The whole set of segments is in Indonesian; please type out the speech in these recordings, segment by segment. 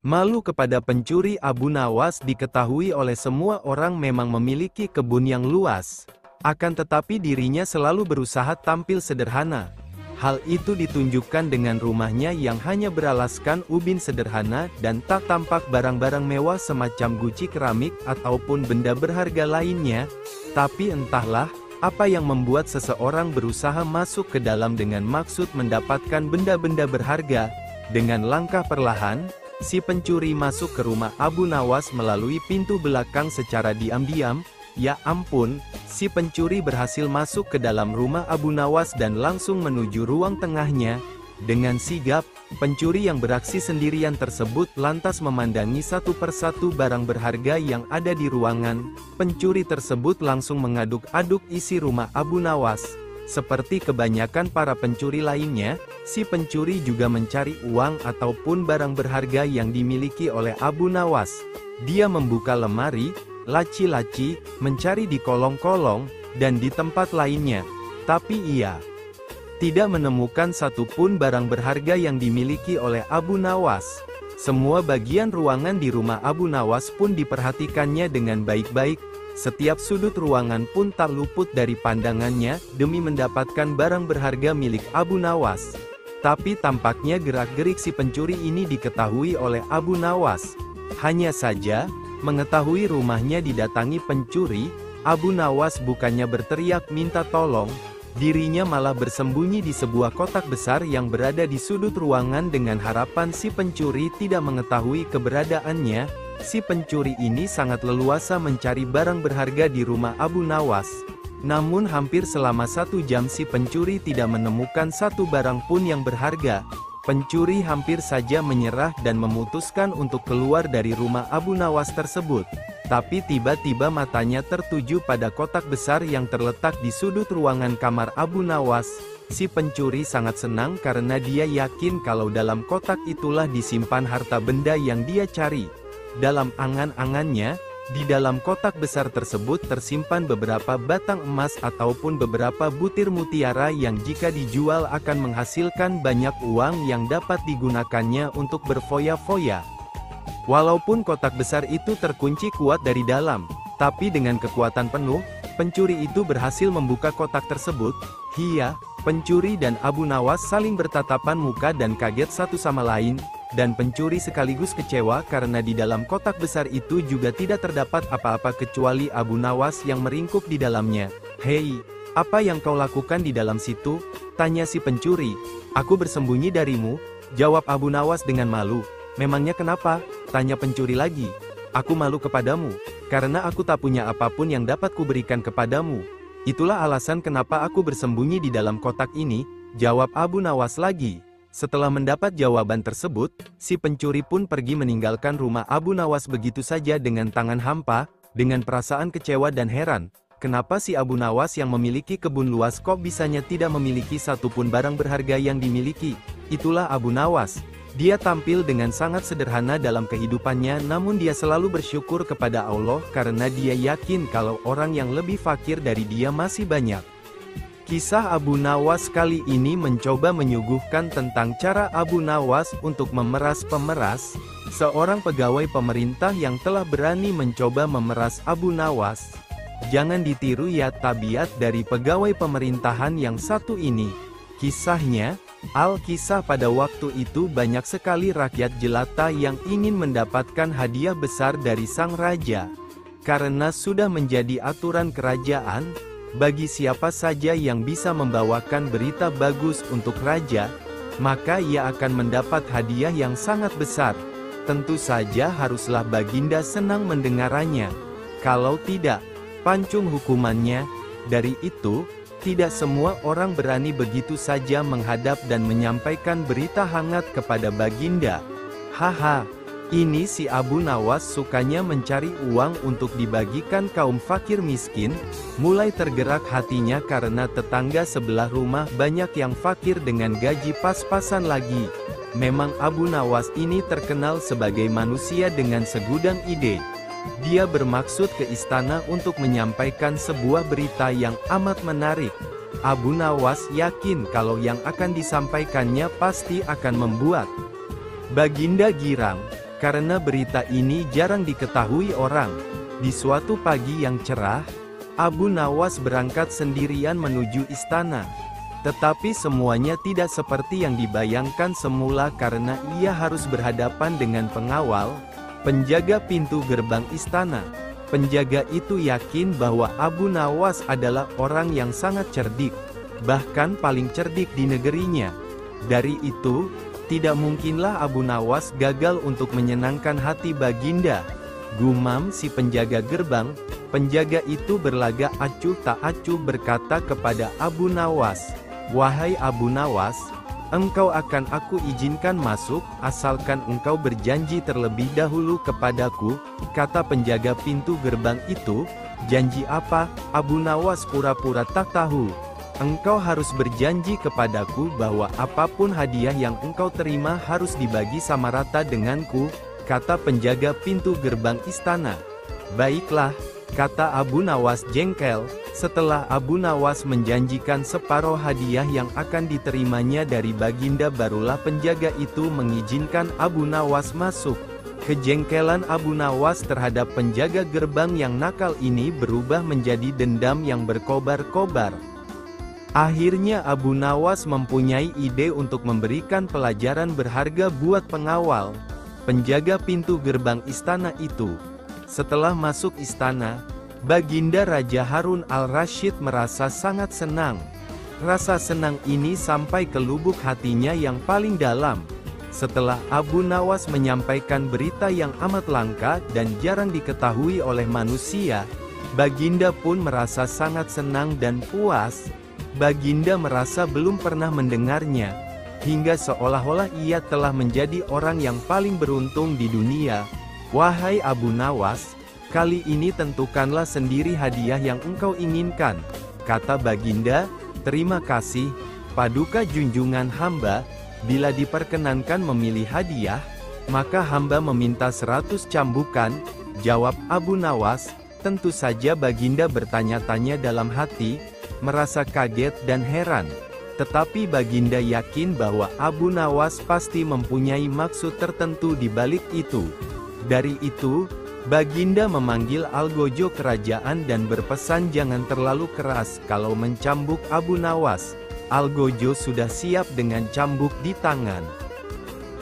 Malu kepada pencuri. Abu Nawas diketahui oleh semua orang memang memiliki kebun yang luas. Akan tetapi dirinya selalu berusaha tampil sederhana. Hal itu ditunjukkan dengan rumahnya yang hanya beralaskan ubin sederhana dan tak tampak barang-barang mewah semacam guci keramik ataupun benda berharga lainnya. Tapi entahlah, apa yang membuat seseorang berusaha masuk ke dalam dengan maksud mendapatkan benda-benda berharga. Dengan langkah perlahan, si pencuri masuk ke rumah Abu Nawas melalui pintu belakang secara diam-diam. Ya ampun, si pencuri berhasil masuk ke dalam rumah Abu Nawas dan langsung menuju ruang tengahnya. Dengan sigap, pencuri yang beraksi sendirian tersebut lantas memandangi satu persatu barang berharga yang ada di ruangan. Pencuri tersebut langsung mengaduk-aduk isi rumah Abu Nawas. Seperti kebanyakan para pencuri lainnya, si pencuri juga mencari uang ataupun barang berharga yang dimiliki oleh Abu Nawas. Dia membuka lemari, laci-laci, mencari di kolong-kolong, dan di tempat lainnya. Tapi ia tidak menemukan satupun barang berharga yang dimiliki oleh Abu Nawas. Semua bagian ruangan di rumah Abu Nawas pun diperhatikannya dengan baik-baik. Setiap sudut ruangan pun tak luput dari pandangannya, demi mendapatkan barang berharga milik Abu Nawas. Tapi tampaknya gerak-gerik si pencuri ini diketahui oleh Abu Nawas. Hanya saja, mengetahui rumahnya didatangi pencuri, Abu Nawas bukannya berteriak minta tolong, dirinya malah bersembunyi di sebuah kotak besar yang berada di sudut ruangan dengan harapan si pencuri tidak mengetahui keberadaannya. Si pencuri ini sangat leluasa mencari barang berharga di rumah Abu Nawas. Namun hampir selama 1 jam si pencuri tidak menemukan satu barang pun yang berharga. Pencuri hampir saja menyerah dan memutuskan untuk keluar dari rumah Abu Nawas tersebut. Tapi tiba-tiba matanya tertuju pada kotak besar yang terletak di sudut ruangan kamar Abu Nawas. Si pencuri sangat senang karena dia yakin kalau dalam kotak itulah disimpan harta benda yang dia cari. Dalam angan-angannya, di dalam kotak besar tersebut tersimpan beberapa batang emas ataupun beberapa butir mutiara yang jika dijual akan menghasilkan banyak uang yang dapat digunakannya untuk berfoya-foya. Walaupun kotak besar itu terkunci kuat dari dalam, tapi dengan kekuatan penuh, pencuri itu berhasil membuka kotak tersebut. Hia, pencuri dan Abu Nawas saling bertatapan muka dan kaget satu sama lain. Dan pencuri sekaligus kecewa karena di dalam kotak besar itu juga tidak terdapat apa-apa kecuali Abu Nawas yang meringkuk di dalamnya. "Hei, apa yang kau lakukan di dalam situ?" tanya si pencuri. "Aku bersembunyi darimu," jawab Abu Nawas dengan malu. "Memangnya kenapa?" tanya pencuri lagi. "Aku malu kepadamu, karena aku tak punya apapun yang dapat kuberikan kepadamu. Itulah alasan kenapa aku bersembunyi di dalam kotak ini," jawab Abu Nawas lagi. Setelah mendapat jawaban tersebut, si pencuri pun pergi meninggalkan rumah Abu Nawas begitu saja dengan tangan hampa, dengan perasaan kecewa dan heran. Kenapa si Abu Nawas yang memiliki kebun luas kok bisanya tidak memiliki satupun barang berharga yang dimiliki? Itulah Abu Nawas. Dia tampil dengan sangat sederhana dalam kehidupannya, namun dia selalu bersyukur kepada Allah karena dia yakin kalau orang yang lebih fakir dari dia masih banyak. Kisah Abu Nawas kali ini mencoba menyuguhkan tentang cara Abu Nawas untuk memeras pemeras, seorang pegawai pemerintah yang telah berani mencoba memeras Abu Nawas. Jangan ditiru ya tabiat dari pegawai pemerintahan yang satu ini. Kisahnya, Al-Kisah pada waktu itu banyak sekali rakyat jelata yang ingin mendapatkan hadiah besar dari sang raja. Karena sudah menjadi aturan kerajaan, bagi siapa saja yang bisa membawakan berita bagus untuk raja, maka ia akan mendapat hadiah yang sangat besar. Tentu saja haruslah baginda senang mendengarnya. Kalau tidak, pancung hukumannya. Dari itu, tidak semua orang berani begitu saja menghadap dan menyampaikan berita hangat kepada baginda. Haha. Ini si Abu Nawas sukanya mencari uang untuk dibagikan kaum fakir miskin. Mulai tergerak hatinya karena tetangga sebelah rumah banyak yang fakir dengan gaji pas-pasan lagi. Memang Abu Nawas ini terkenal sebagai manusia dengan segudang ide. Dia bermaksud ke istana untuk menyampaikan sebuah berita yang amat menarik. Abu Nawas yakin kalau yang akan disampaikannya pasti akan membuat baginda girang. Karena berita ini jarang diketahui orang, di suatu pagi yang cerah, Abu Nawas berangkat sendirian menuju istana. Tetapi semuanya tidak seperti yang dibayangkan semula karena ia harus berhadapan dengan pengawal, penjaga pintu gerbang istana. Penjaga itu yakin bahwa Abu Nawas adalah orang yang sangat cerdik, bahkan paling cerdik di negerinya. Dari itu, tidak mungkinlah Abu Nawas gagal untuk menyenangkan hati Baginda. Gumam si penjaga gerbang. Penjaga itu berlagak acuh tak acuh berkata kepada Abu Nawas, "Wahai Abu Nawas, engkau akan aku izinkan masuk, asalkan engkau berjanji terlebih dahulu kepadaku," kata penjaga pintu gerbang itu. "Janji apa?" Abu Nawas pura-pura tak tahu. "Engkau harus berjanji kepadaku bahwa apapun hadiah yang engkau terima harus dibagi sama rata denganku," kata penjaga pintu gerbang istana. "Baiklah," kata Abu Nawas jengkel. Setelah Abu Nawas menjanjikan separuh hadiah yang akan diterimanya dari Baginda, barulah penjaga itu mengizinkan Abu Nawas masuk. Kejengkelan Abu Nawas terhadap penjaga gerbang yang nakal ini berubah menjadi dendam yang berkobar-kobar. Akhirnya Abu Nawas mempunyai ide untuk memberikan pelajaran berharga buat pengawal, penjaga pintu gerbang istana itu. Setelah masuk istana, Baginda Raja Harun al-Rasyid merasa sangat senang. Rasa senang ini sampai ke lubuk hatinya yang paling dalam. Setelah Abu Nawas menyampaikan berita yang amat langka dan jarang diketahui oleh manusia, Baginda pun merasa sangat senang dan puas. Baginda merasa belum pernah mendengarnya, hingga seolah-olah ia telah menjadi orang yang paling beruntung di dunia. "Wahai Abu Nawas, kali ini tentukanlah sendiri hadiah yang engkau inginkan," kata Baginda. "Terima kasih, Paduka junjungan hamba. Bila diperkenankan memilih hadiah, maka hamba meminta 100 cambukan," jawab Abu Nawas. Tentu saja Baginda bertanya-tanya dalam hati, merasa kaget dan heran. Tetapi Baginda yakin bahwa Abu Nawas pasti mempunyai maksud tertentu di balik itu. Dari itu, Baginda memanggil algojo kerajaan dan berpesan jangan terlalu keras kalau mencambuk Abu Nawas. Algojo sudah siap dengan cambuk di tangan.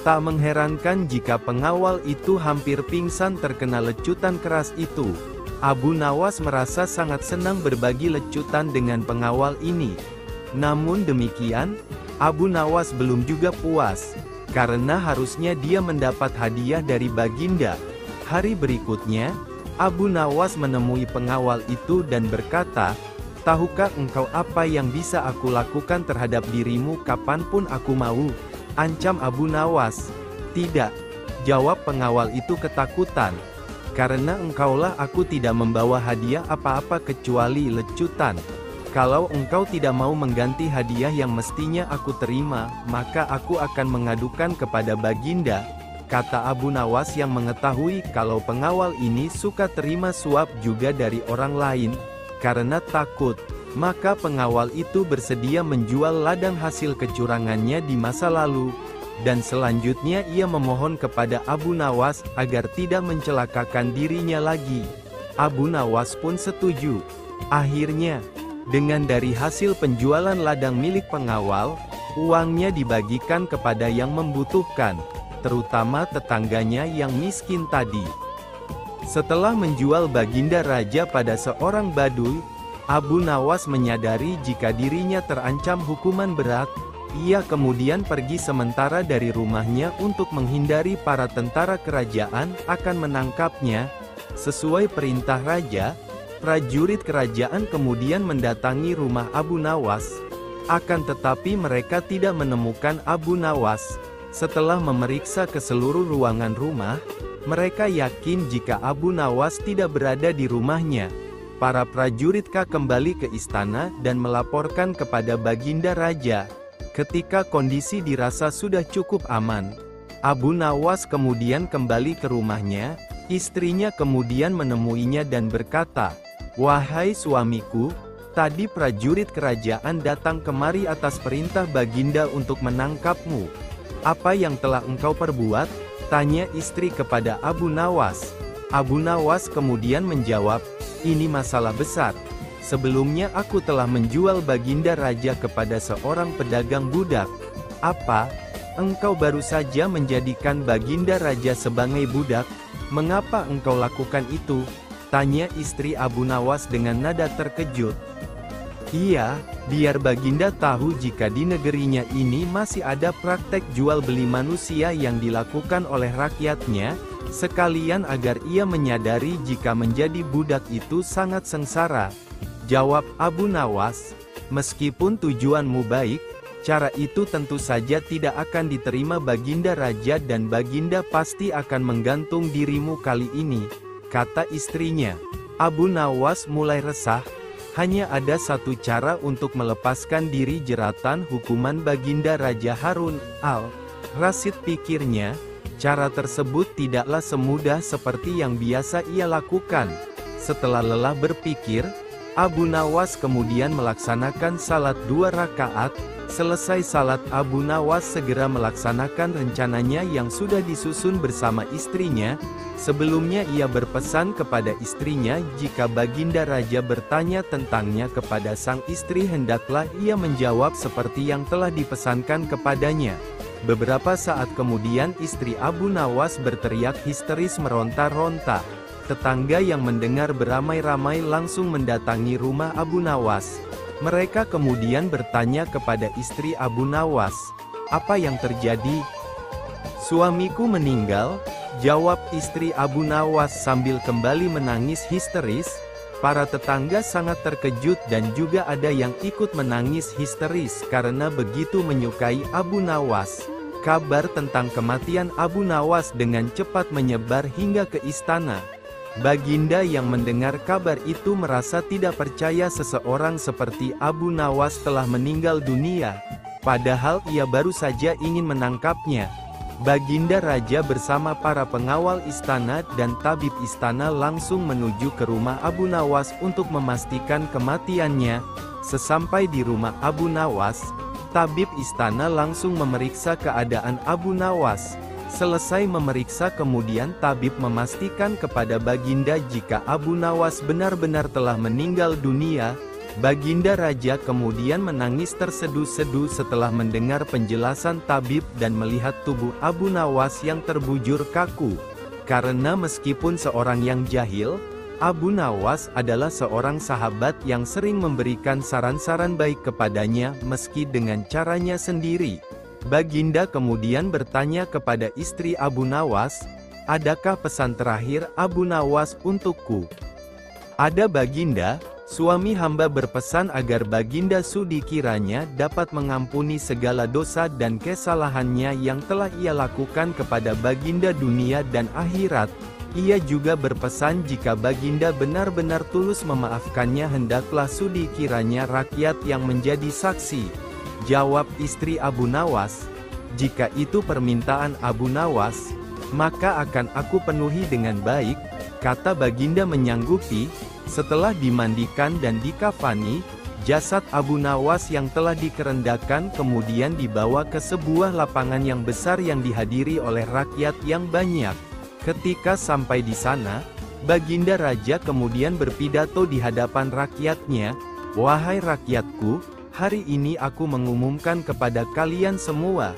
Tak mengherankan jika pengawal itu hampir pingsan terkena lecutan keras itu. Abu Nawas merasa sangat senang berbagi lecutan dengan pengawal ini. Namun demikian, Abu Nawas belum juga puas, karena harusnya dia mendapat hadiah dari Baginda. Hari berikutnya, Abu Nawas menemui pengawal itu dan berkata, "Tahukah engkau apa yang bisa aku lakukan terhadap dirimu kapanpun aku mau?" ancam Abu Nawas. "Tidak," jawab pengawal itu ketakutan. "Karena engkaulah aku tidak membawa hadiah apa-apa kecuali lecutan. Kalau engkau tidak mau mengganti hadiah yang mestinya aku terima, maka aku akan mengadukan kepada Baginda," kata Abu Nawas yang mengetahui kalau pengawal ini suka terima suap juga dari orang lain. Karena takut, maka pengawal itu bersedia menjual ladang hasil kecurangannya di masa lalu. Dan selanjutnya ia memohon kepada Abu Nawas agar tidak mencelakakan dirinya lagi. Abu Nawas pun setuju. Akhirnya, dengan dari hasil penjualan ladang milik pengawal, uangnya dibagikan kepada yang membutuhkan, terutama tetangganya yang miskin tadi. Setelah menjual Baginda Raja pada seorang Baduy, Abu Nawas menyadari jika dirinya terancam hukuman berat. Ia kemudian pergi sementara dari rumahnya untuk menghindari para tentara kerajaan akan menangkapnya. Sesuai perintah raja, prajurit kerajaan kemudian mendatangi rumah Abu Nawas. Akan tetapi mereka tidak menemukan Abu Nawas. Setelah memeriksa ke seluruh ruangan rumah, mereka yakin jika Abu Nawas tidak berada di rumahnya. Para prajurit kembali ke istana dan melaporkan kepada Baginda Raja. Ketika kondisi dirasa sudah cukup aman, Abu Nawas kemudian kembali ke rumahnya. Istrinya kemudian menemuinya dan berkata, "Wahai suamiku, tadi prajurit kerajaan datang kemari atas perintah Baginda untuk menangkapmu. Apa yang telah engkau perbuat?" Tanya istri kepada Abu Nawas. Abu Nawas kemudian menjawab, ini masalah besar. Sebelumnya aku telah menjual baginda raja kepada seorang pedagang budak. Apa? Engkau baru saja menjadikan baginda raja sebagai budak? Mengapa engkau lakukan itu? Tanya istri Abu Nawas dengan nada terkejut. Iya, biar baginda tahu jika di negerinya ini masih ada praktek jual beli manusia yang dilakukan oleh rakyatnya, sekalian agar ia menyadari jika menjadi budak itu sangat sengsara. Jawab Abu Nawas, meskipun tujuanmu baik, cara itu tentu saja tidak akan diterima baginda raja dan baginda pasti akan menggantung dirimu kali ini, kata istrinya. Abu Nawas mulai resah, hanya ada satu cara untuk melepaskan diri jeratan hukuman baginda Raja Harun al-Rasyid pikirnya, cara tersebut tidaklah semudah seperti yang biasa ia lakukan. Setelah lelah berpikir, Abu Nawas kemudian melaksanakan salat 2 rakaat. Selesai salat, Abu Nawas segera melaksanakan rencananya yang sudah disusun bersama istrinya. Sebelumnya ia berpesan kepada istrinya jika baginda raja bertanya tentangnya kepada sang istri hendaklah ia menjawab seperti yang telah dipesankan kepadanya. Beberapa saat kemudian istri Abu Nawas berteriak histeris meronta-ronta. Tetangga yang mendengar beramai-ramai langsung mendatangi rumah Abu Nawas. Mereka kemudian bertanya kepada istri Abu Nawas, "Apa yang terjadi?" "Suamiku meninggal," jawab istri Abu Nawas sambil kembali menangis histeris. Para tetangga sangat terkejut dan juga ada yang ikut menangis histeris karena begitu menyukai Abu Nawas. Kabar tentang kematian Abu Nawas dengan cepat menyebar hingga ke istana. Baginda yang mendengar kabar itu merasa tidak percaya seseorang seperti Abu Nawas telah meninggal dunia, padahal ia baru saja ingin menangkapnya. Baginda raja bersama para pengawal istana dan tabib istana langsung menuju ke rumah Abu Nawas untuk memastikan kematiannya. Sesampai di rumah Abu Nawas, tabib istana langsung memeriksa keadaan Abu Nawas. Selesai memeriksa kemudian tabib memastikan kepada baginda jika Abu Nawas benar-benar telah meninggal dunia. Baginda raja kemudian menangis terseduh-seduh setelah mendengar penjelasan tabib dan melihat tubuh Abu Nawas yang terbujur kaku. Karena meskipun seorang yang jahil, Abu Nawas adalah seorang sahabat yang sering memberikan saran-saran baik kepadanya meski dengan caranya sendiri. Baginda kemudian bertanya kepada istri Abu Nawas, "Adakah pesan terakhir Abu Nawas untukku?" "Ada baginda, suami hamba berpesan agar baginda sudi kiranya dapat mengampuni segala dosa dan kesalahannya yang telah ia lakukan kepada baginda dunia dan akhirat. Ia juga berpesan jika baginda benar-benar tulus memaafkannya hendaklah sudi kiranya rakyat yang menjadi saksi." Jawab istri Abu Nawas, "Jika itu permintaan Abu Nawas, maka akan aku penuhi dengan baik," kata baginda menyanggupi. Setelah dimandikan dan dikafani, jasad Abu Nawas yang telah dikerendakan kemudian dibawa ke sebuah lapangan yang besar yang dihadiri oleh rakyat yang banyak. Ketika sampai di sana, baginda raja kemudian berpidato di hadapan rakyatnya, "Wahai rakyatku, hari ini aku mengumumkan kepada kalian semua,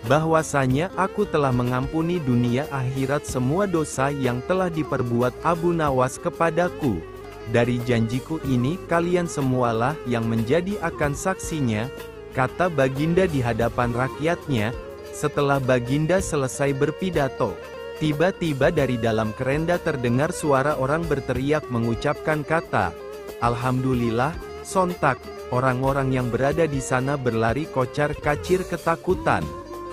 bahwasanya aku telah mengampuni dunia akhirat semua dosa yang telah diperbuat Abu Nawas kepadaku. Dari janjiku ini kalian semualah yang menjadi akan saksinya," kata baginda di hadapan rakyatnya. Setelah baginda selesai berpidato, tiba-tiba dari dalam kerenda terdengar suara orang berteriak mengucapkan kata, "Alhamdulillah." Sontak, orang-orang yang berada di sana berlari kocar-kacir ketakutan.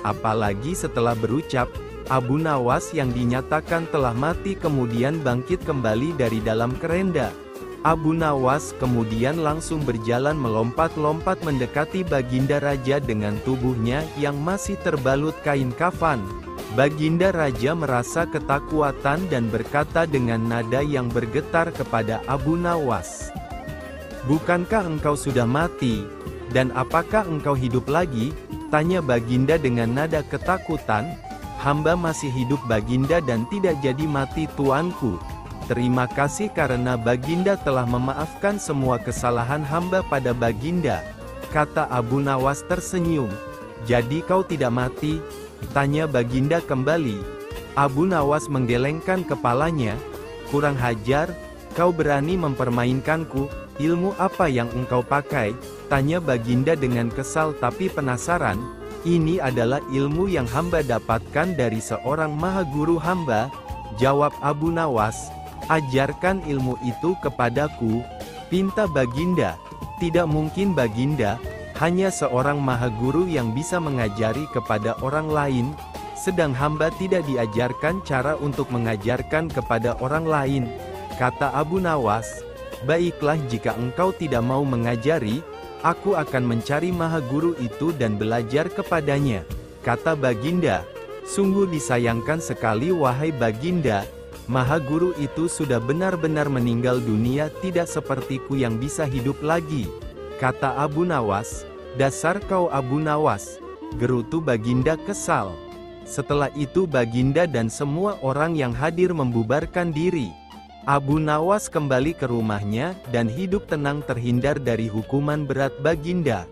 Apalagi setelah berucap, Abu Nawas yang dinyatakan telah mati kemudian bangkit kembali dari dalam kerenda. Abu Nawas kemudian langsung berjalan melompat-lompat mendekati baginda raja dengan tubuhnya yang masih terbalut kain kafan. Baginda raja merasa ketakutan dan berkata dengan nada yang bergetar kepada Abu Nawas, "Bukankah engkau sudah mati? Dan apakah engkau hidup lagi?" tanya baginda dengan nada ketakutan. hamba masih hidup Baginda dan tidak jadi mati tuanku. Terima kasih karena Baginda telah memaafkan semua kesalahan hamba pada Baginda, kata Abu Nawas tersenyum. Jadi kau tidak mati? Tanya Baginda kembali. Abu Nawas menggelengkan kepalanya. Kurang hajar, kau berani mempermainkanku, ilmu apa yang engkau pakai? Tanya Baginda dengan kesal tapi penasaran. Ini adalah ilmu yang hamba dapatkan dari seorang maha guru hamba, jawab Abu Nawas. Ajarkan ilmu itu kepadaku, pinta Baginda. Tidak mungkin Baginda, hanya seorang maha guru yang bisa mengajari kepada orang lain, sedang hamba tidak diajarkan cara untuk mengajarkan kepada orang lain, kata Abu Nawas. Baiklah jika engkau tidak mau mengajari, aku akan mencari maha guru itu dan belajar kepadanya, kata Baginda. Sungguh disayangkan sekali wahai Baginda, maha guru itu sudah benar-benar meninggal dunia, tidak sepertiku yang bisa hidup lagi, kata Abu Nawas. Dasar kau Abu Nawas, gerutu Baginda kesal. Setelah itu Baginda dan semua orang yang hadir membubarkan diri. Abu Nawas kembali ke rumahnya dan hidup tenang terhindar dari hukuman berat Baginda.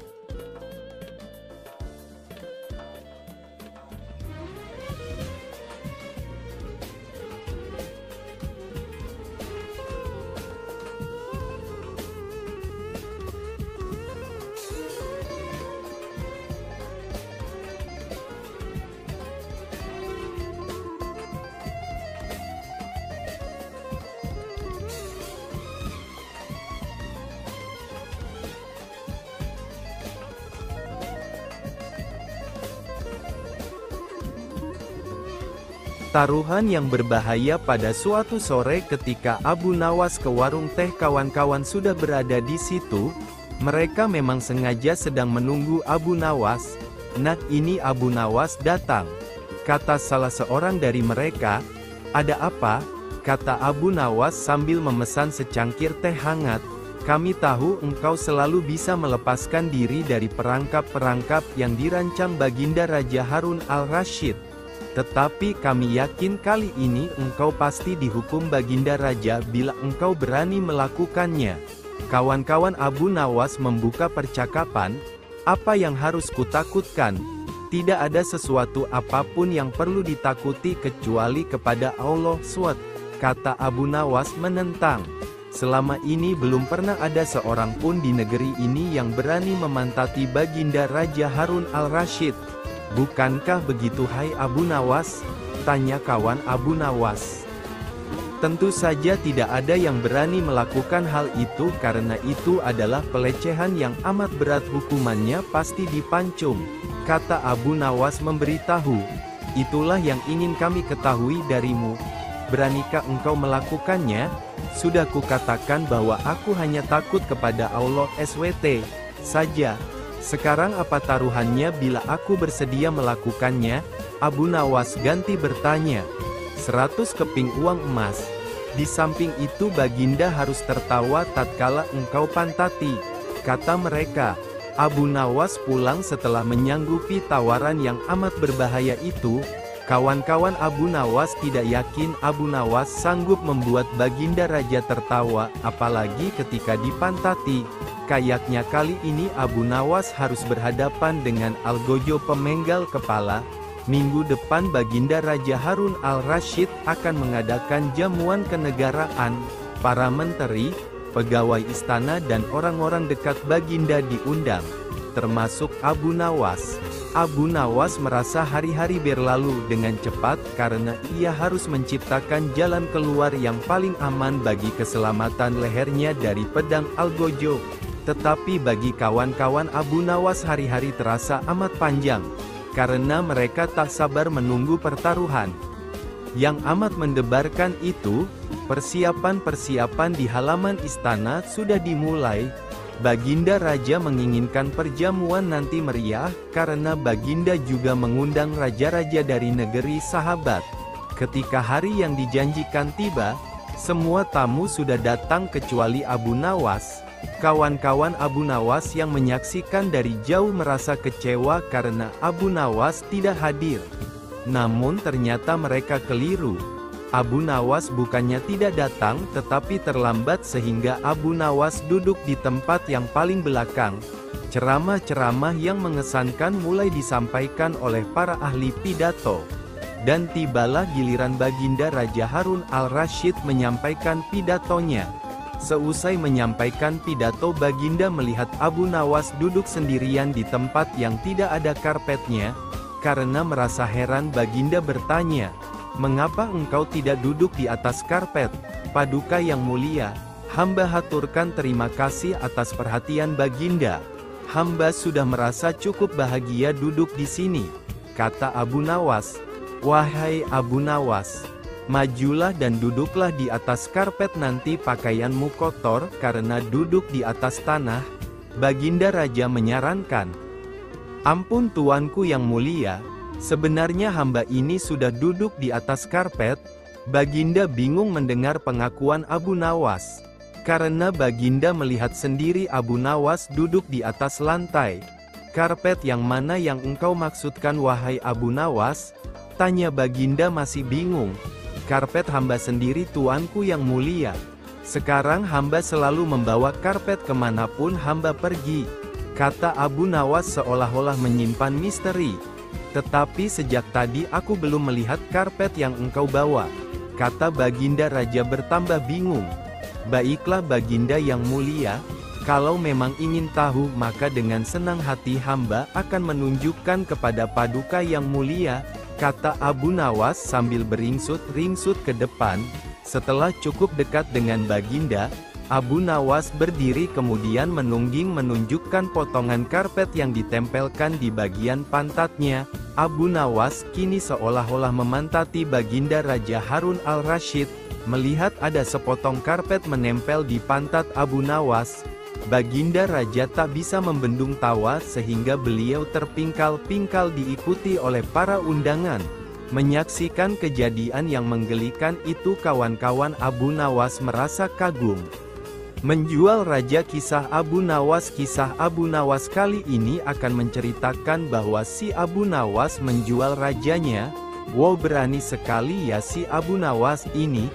Taruhan yang berbahaya. Pada suatu sore ketika Abu Nawas ke warung teh, kawan-kawan sudah berada di situ. Mereka memang sengaja sedang menunggu Abu Nawas. Nah, ini Abu Nawas datang, kata salah seorang dari mereka. Ada apa? Kata Abu Nawas sambil memesan secangkir teh hangat. Kami tahu engkau selalu bisa melepaskan diri dari perangkap-perangkap yang dirancang Baginda Raja Harun al-Rasyid. Tetapi kami yakin kali ini engkau pasti dihukum Baginda Raja bila engkau berani melakukannya. Kawan-kawan Abu Nawas membuka percakapan. Apa yang harus kutakutkan? Tidak ada sesuatu apapun yang perlu ditakuti kecuali kepada Allah SWT, kata Abu Nawas menentang. Selama ini belum pernah ada seorang pun di negeri ini yang berani memantati Baginda Raja Harun al-Rasyid. Bukankah begitu hai Abu Nawas? Tanya kawan Abu Nawas. Tentu saja tidak ada yang berani melakukan hal itu karena itu adalah pelecehan yang amat berat, hukumannya pasti dipancung, kata Abu Nawas memberitahu. Itulah yang ingin kami ketahui darimu. Beranikah engkau melakukannya? Sudah kukatakan bahwa aku hanya takut kepada Allah SWT saja. Sekarang apa taruhannya bila aku bersedia melakukannya? Abu Nawas ganti bertanya. 100 keping uang emas. Di samping itu Baginda harus tertawa tatkala engkau pantati, kata mereka. Abu Nawas pulang setelah menyanggupi tawaran yang amat berbahaya itu. Kawan-kawan Abu Nawas tidak yakin Abu Nawas sanggup membuat Baginda Raja tertawa, apalagi ketika dipantati. Kayaknya kali ini Abu Nawas harus berhadapan dengan Algojo pemenggal kepala. Minggu depan Baginda Raja Harun al-Rasyid akan mengadakan jamuan kenegaraan. Para menteri, pegawai istana dan orang-orang dekat Baginda diundang, termasuk Abu Nawas. Abu Nawas merasa hari-hari berlalu dengan cepat karena ia harus menciptakan jalan keluar yang paling aman bagi keselamatan lehernya dari pedang Algojo. Tetapi bagi kawan-kawan Abu Nawas hari-hari terasa amat panjang, karena mereka tak sabar menunggu pertaruhan. Yang amat mendebarkan itu, persiapan-persiapan di halaman istana sudah dimulai. Baginda Raja menginginkan perjamuan nanti meriah, karena Baginda juga mengundang raja-raja dari negeri sahabat. Ketika hari yang dijanjikan tiba, semua tamu sudah datang kecuali Abu Nawas. Kawan-kawan Abu Nawas yang menyaksikan dari jauh merasa kecewa karena Abu Nawas tidak hadir. Namun ternyata mereka keliru. Abu Nawas bukannya tidak datang tetapi terlambat sehingga Abu Nawas duduk di tempat yang paling belakang. Ceramah-ceramah yang mengesankan mulai disampaikan oleh para ahli pidato. Dan tibalah giliran Baginda Raja Harun al-Rasyid menyampaikan pidatonya. Seusai menyampaikan pidato, Baginda melihat Abu Nawas duduk sendirian di tempat yang tidak ada karpetnya. Karena merasa heran, Baginda bertanya, "Mengapa engkau tidak duduk di atas karpet?" "Paduka yang mulia, hamba haturkan terima kasih atas perhatian Baginda. Hamba sudah merasa cukup bahagia duduk di sini," kata Abu Nawas. "Wahai Abu Nawas, majulah dan duduklah di atas karpet, nanti pakaianmu kotor karena duduk di atas tanah," Baginda Raja menyarankan. "Ampun tuanku yang mulia, sebenarnya hamba ini sudah duduk di atas karpet." Baginda bingung mendengar pengakuan Abu Nawas. Karena Baginda melihat sendiri Abu Nawas duduk di atas lantai. "Karpet yang mana yang engkau maksudkan wahai Abu Nawas?" tanya Baginda masih bingung. "Karpet hamba sendiri tuanku yang mulia. Sekarang hamba selalu membawa karpet kemanapun hamba pergi," kata Abu Nawas seolah-olah menyimpan misteri. "Tetapi sejak tadi aku belum melihat karpet yang engkau bawa," kata Baginda Raja bertambah bingung. "Baiklah Baginda yang mulia, kalau memang ingin tahu maka dengan senang hati hamba akan menunjukkan kepada Paduka yang mulia," kata Abu Nawas sambil beringsut-ringsut ke depan. Setelah cukup dekat dengan Baginda, Abu Nawas berdiri kemudian menunjukkan potongan karpet yang ditempelkan di bagian pantatnya. Abu Nawas kini seolah-olah memantati Baginda Raja Harun al-Rasyid. Melihat ada sepotong karpet menempel di pantat Abu Nawas, Baginda Raja tak bisa membendung tawa sehingga beliau terpingkal-pingkal diikuti oleh para undangan. Menyaksikan kejadian yang menggelikan itu, kawan-kawan Abu Nawas merasa kagum. Menjual Raja. Kisah Abu Nawas. Kisah Abu Nawas kali ini akan menceritakan bahwa si Abu Nawas menjual rajanya. Wow, berani sekali ya si Abu Nawas ini.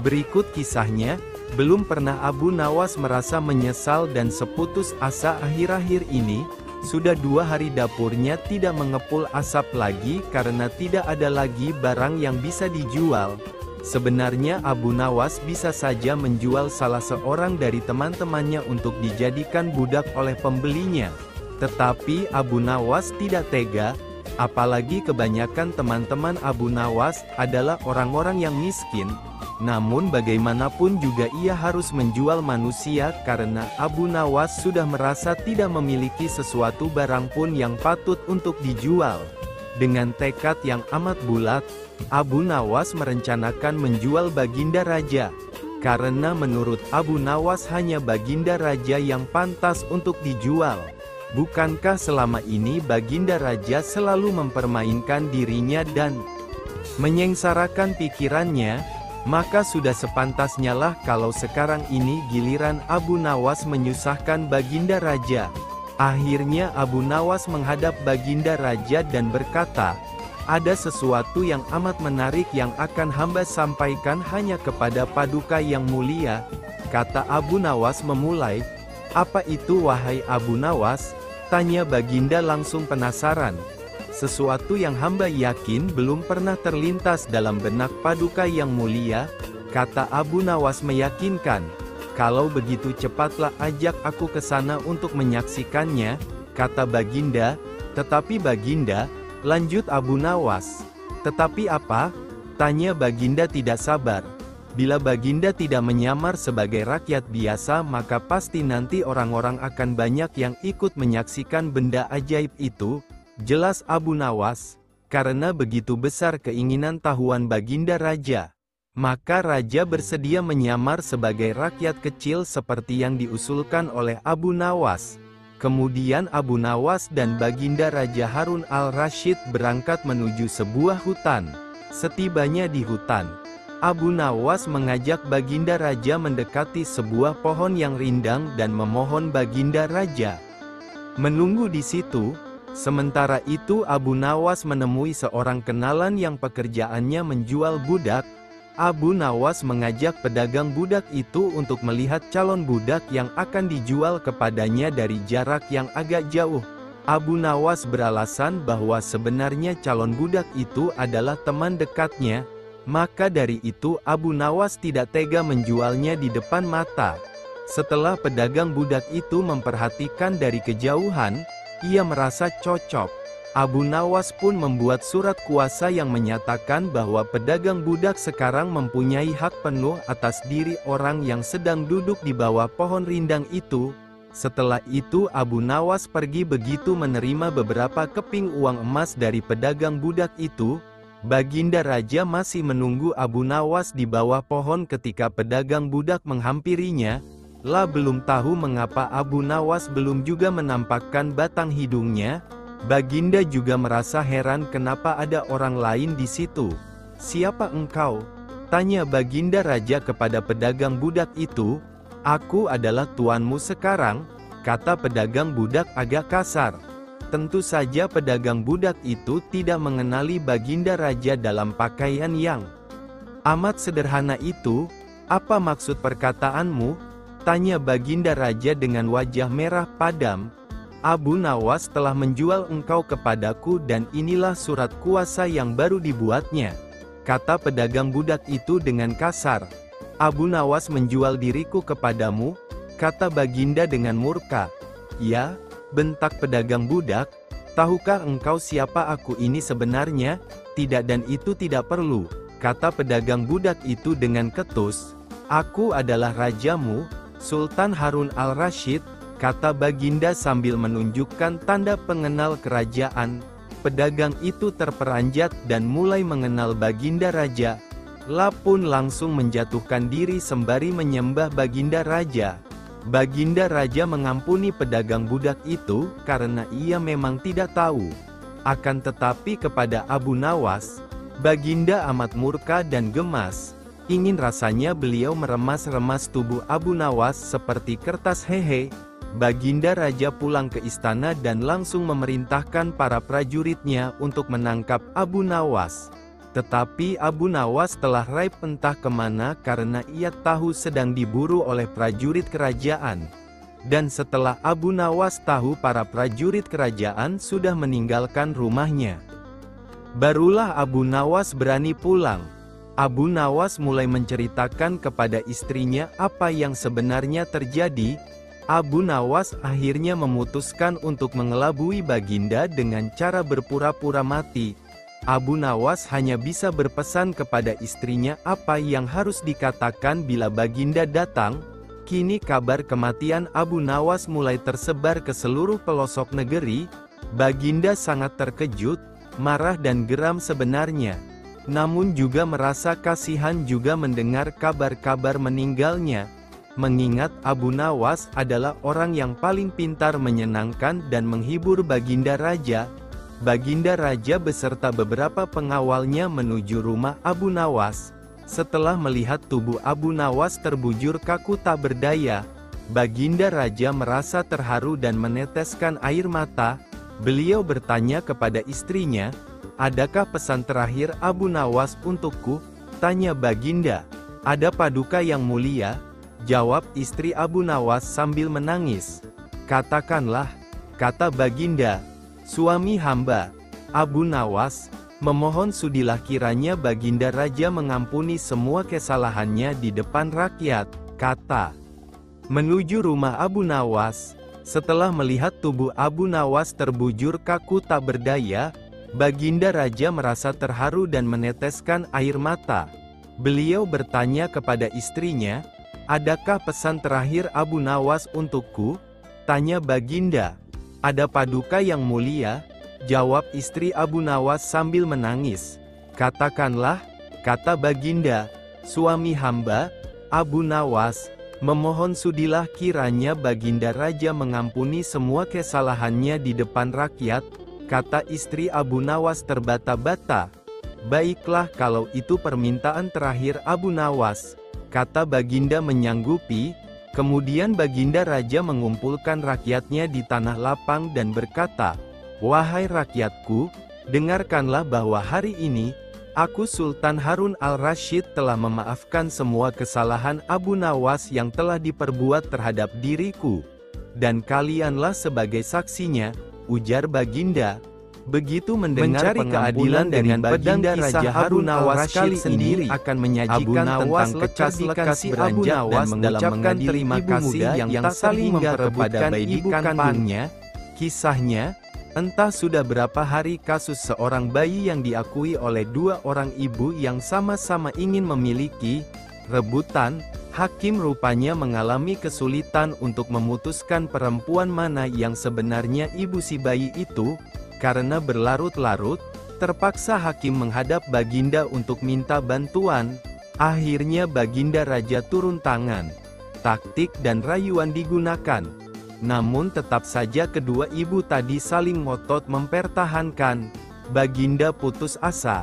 Berikut kisahnya. Belum pernah Abu Nawas merasa menyesal dan seputus asa akhir-akhir ini. Sudah 2 hari dapurnya tidak mengepul asap lagi karena tidak ada lagi barang yang bisa dijual. Sebenarnya Abu Nawas bisa saja menjual salah seorang dari teman-temannya untuk dijadikan budak oleh pembelinya. Tetapi Abu Nawas tidak tega, apalagi kebanyakan teman-teman Abu Nawas adalah orang-orang yang miskin. Namun bagaimanapun juga ia harus menjual manusia karena Abu Nawas sudah merasa tidak memiliki sesuatu barang pun yang patut untuk dijual. Dengan tekad yang amat bulat, Abu Nawas merencanakan menjual Baginda Raja. Karena menurut Abu Nawas hanya Baginda Raja yang pantas untuk dijual. Bukankah selama ini Baginda Raja selalu mempermainkan dirinya dan menyengsarakan pikirannya? Maka sudah sepantasnya lah kalau sekarang ini giliran Abu Nawas menyusahkan Baginda Raja. Akhirnya Abu Nawas menghadap Baginda Raja dan berkata, "Ada sesuatu yang amat menarik yang akan hamba sampaikan hanya kepada Paduka yang mulia," kata Abu Nawas memulai. "Apa itu wahai Abu Nawas?" tanya Baginda langsung penasaran. "Sesuatu yang hamba yakin belum pernah terlintas dalam benak Paduka yang mulia," kata Abu Nawas meyakinkan. "Kalau begitu cepatlah ajak aku ke sana untuk menyaksikannya," kata Baginda. "Tetapi Baginda," lanjut Abu Nawas. "Tetapi apa?" tanya Baginda tidak sabar. "Bila Baginda tidak menyamar sebagai rakyat biasa maka pasti nanti orang-orang akan banyak yang ikut menyaksikan benda ajaib itu," jelas Abu Nawas. Karena begitu besar keinginan tahuan Baginda Raja, maka Raja bersedia menyamar sebagai rakyat kecil seperti yang diusulkan oleh Abu Nawas. Kemudian Abu Nawas dan Baginda Raja Harun al-Rasyid berangkat menuju sebuah hutan. Setibanya di hutan, Abu Nawas mengajak Baginda Raja mendekati sebuah pohon yang rindang dan memohon Baginda Raja menunggu di situ. Sementara itu Abu Nawas menemui seorang kenalan yang pekerjaannya menjual budak. Abu Nawas mengajak pedagang budak itu untuk melihat calon budak yang akan dijual kepadanya dari jarak yang agak jauh. Abu Nawas beralasan bahwa sebenarnya calon budak itu adalah teman dekatnya, maka dari itu Abu Nawas tidak tega menjualnya di depan mata. Setelah pedagang budak itu memperhatikan dari kejauhan, ia merasa cocok. Abu Nawas pun membuat surat kuasa yang menyatakan bahwa pedagang budak sekarang mempunyai hak penuh atas diri orang yang sedang duduk di bawah pohon rindang itu. Setelah itu Abu Nawas pergi begitu menerima beberapa keping uang emas dari pedagang budak itu. Baginda Raja masih menunggu Abu Nawas di bawah pohon ketika pedagang budak menghampirinya. Belum tahu mengapa Abu Nawas belum juga menampakkan batang hidungnya. Baginda juga merasa heran kenapa ada orang lain di situ. "Siapa engkau?" tanya Baginda Raja kepada pedagang budak itu. "Aku adalah tuanmu sekarang," kata pedagang budak agak kasar. Tentu saja pedagang budak itu tidak mengenali Baginda Raja dalam pakaian yang amat sederhana itu. "Apa maksud perkataanmu?" tanya Baginda Raja dengan wajah merah padam. "Abu Nawas telah menjual engkau kepadaku dan inilah surat kuasa yang baru dibuatnya," kata pedagang budak itu dengan kasar. "Abu Nawas menjual diriku kepadamu," kata Baginda dengan murka. "Ya," bentak pedagang budak, "tahukah engkau siapa aku ini sebenarnya?" "Tidak dan itu tidak perlu," kata pedagang budak itu dengan ketus. "Aku adalah rajamu, Sultan Harun al-Rasyid," kata Baginda sambil menunjukkan tanda pengenal kerajaan. Pedagang itu terperanjat dan mulai mengenal Baginda Raja. Pun langsung menjatuhkan diri sembari menyembah Baginda Raja. Baginda Raja mengampuni pedagang budak itu karena ia memang tidak tahu. Akan tetapi kepada Abu Nawas, Baginda amat murka dan gemas. Ingin rasanya beliau meremas-remas tubuh Abu Nawas seperti kertas hehe. Baginda Raja pulang ke istana dan langsung memerintahkan para prajuritnya untuk menangkap Abu Nawas. Tetapi Abu Nawas telah raib entah kemana karena ia tahu sedang diburu oleh prajurit kerajaan. Dan setelah Abu Nawas tahu para prajurit kerajaan sudah meninggalkan rumahnya, barulah Abu Nawas berani pulang. Abu Nawas mulai menceritakan kepada istrinya apa yang sebenarnya terjadi. Abu Nawas akhirnya memutuskan untuk mengelabui Baginda dengan cara berpura-pura mati. Abu Nawas hanya bisa berpesan kepada istrinya apa yang harus dikatakan bila Baginda datang. Kini kabar kematian Abu Nawas mulai tersebar ke seluruh pelosok negeri. Baginda sangat terkejut, marah dan geram sebenarnya. Namun juga merasa kasihan juga mendengar kabar-kabar meninggalnya. Mengingat Abu Nawas adalah orang yang paling pintar menyenangkan dan menghibur Baginda Raja. Baginda Raja beserta beberapa pengawalnya menuju rumah Abu Nawas. Setelah melihat tubuh Abu Nawas terbujur kaku tak berdaya, Baginda Raja merasa terharu dan meneteskan air mata. Beliau bertanya kepada istrinya, "Adakah pesan terakhir Abu Nawas untukku?" tanya Baginda. "Ada paduka yang mulia," jawab istri Abu Nawas sambil menangis. "Katakanlah," kata Baginda, "suami hamba, Abu Nawas, memohon sudilah kiranya Baginda Raja mengampuni semua kesalahannya di depan rakyat," kata. Menuju rumah Abu Nawas. Setelah melihat tubuh Abu Nawas terbujur kaku tak berdaya, Baginda Raja merasa terharu dan meneteskan air mata. Beliau bertanya kepada istrinya, "Adakah pesan terakhir Abu Nawas untukku?" tanya Baginda. "Ada paduka yang mulia," jawab istri Abu Nawas sambil menangis. "Katakanlah," kata Baginda, "suami hamba, Abu Nawas, memohon sudilah kiranya Baginda Raja mengampuni semua kesalahannya di depan rakyat," kata istri Abu Nawas terbata-bata. "Baiklah kalau itu permintaan terakhir Abu Nawas," kata Baginda menyanggupi. Kemudian Baginda Raja mengumpulkan rakyatnya di tanah lapang dan berkata, Wahai rakyatku, dengarkanlah bahwa hari ini, aku Sultan Harun al-Rasyid telah memaafkan semua kesalahan Abu Nawas yang telah diperbuat terhadap diriku. Dan kalianlah sebagai saksinya, ujar Baginda. Begitu mendengar keadilan dengan Baginda Raja Harun al-Rasyid sendiri akan menyajikan tentang kecerdikan Abu Nawas dalam mengucapkan terima kasih yang tak saling memperebutkan ibu kandungnya. Kisahnya, entah sudah berapa hari kasus seorang bayi yang diakui oleh dua orang ibu yang sama-sama ingin memiliki, rebutan, hakim rupanya mengalami kesulitan untuk memutuskan perempuan mana yang sebenarnya ibu si bayi itu. Karena berlarut-larut, terpaksa hakim menghadap Baginda untuk minta bantuan. Akhirnya Baginda Raja turun tangan. Taktik dan rayuan digunakan. Namun tetap saja kedua ibu tadi saling ngotot mempertahankan. Baginda putus asa.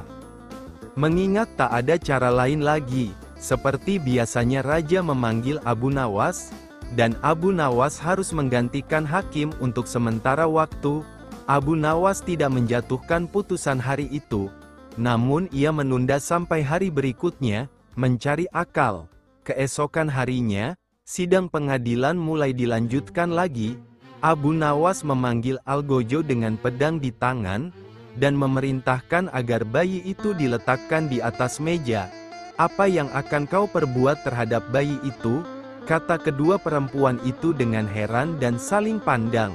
Mengingat tak ada cara lain lagi, seperti biasanya Raja memanggil Abu Nawas, dan Abu Nawas harus menggantikan hakim untuk sementara waktu. Abu Nawas tidak menjatuhkan putusan hari itu, namun ia menunda sampai hari berikutnya, mencari akal. Keesokan harinya, sidang pengadilan mulai dilanjutkan lagi. Abu Nawas memanggil Algojo dengan pedang di tangan, dan memerintahkan agar bayi itu diletakkan di atas meja. "Apa yang akan kau perbuat terhadap bayi itu?" kata kedua perempuan itu dengan heran dan saling pandang.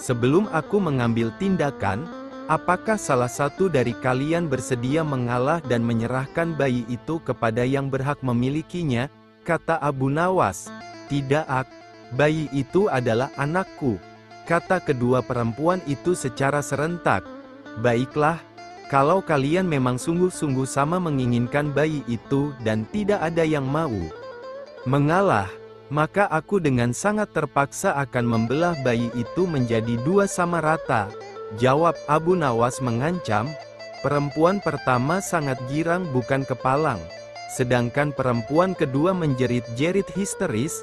"Sebelum aku mengambil tindakan, apakah salah satu dari kalian bersedia mengalah dan menyerahkan bayi itu kepada yang berhak memilikinya?" kata Abu Nawas. "Tidak, bayi itu adalah anakku," kata kedua perempuan itu secara serentak. "Baiklah, kalau kalian memang sungguh-sungguh sama menginginkan bayi itu dan tidak ada yang mau mengalah, maka aku dengan sangat terpaksa akan membelah bayi itu menjadi dua sama rata," jawab Abu Nawas mengancam. Perempuan pertama sangat girang bukan kepalang, sedangkan perempuan kedua menjerit-jerit histeris,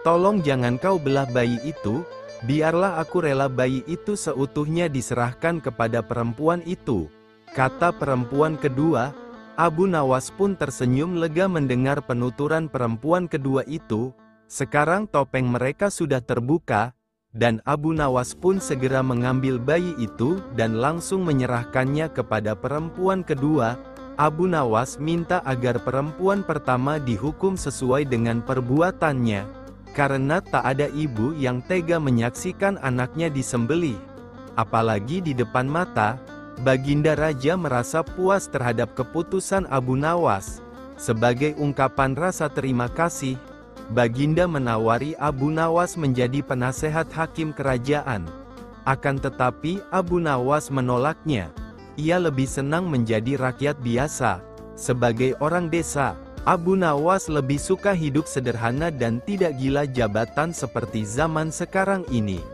tolong jangan kau belah bayi itu, biarlah aku rela bayi itu seutuhnya diserahkan kepada perempuan itu," kata perempuan kedua. Abu Nawas pun tersenyum lega mendengar penuturan perempuan kedua itu. Sekarang topeng mereka sudah terbuka, dan Abu Nawas pun segera mengambil bayi itu dan langsung menyerahkannya kepada perempuan kedua. Abu Nawas minta agar perempuan pertama dihukum sesuai dengan perbuatannya, karena tak ada ibu yang tega menyaksikan anaknya disembelih, apalagi di depan mata. Baginda Raja merasa puas terhadap keputusan Abu Nawas. Sebagai ungkapan rasa terima kasih, Baginda menawari Abu Nawas menjadi penasehat hakim kerajaan. Akan tetapi Abu Nawas menolaknya. Ia lebih senang menjadi rakyat biasa. Sebagai orang desa, Abu Nawas lebih suka hidup sederhana dan tidak gila jabatan seperti zaman sekarang ini.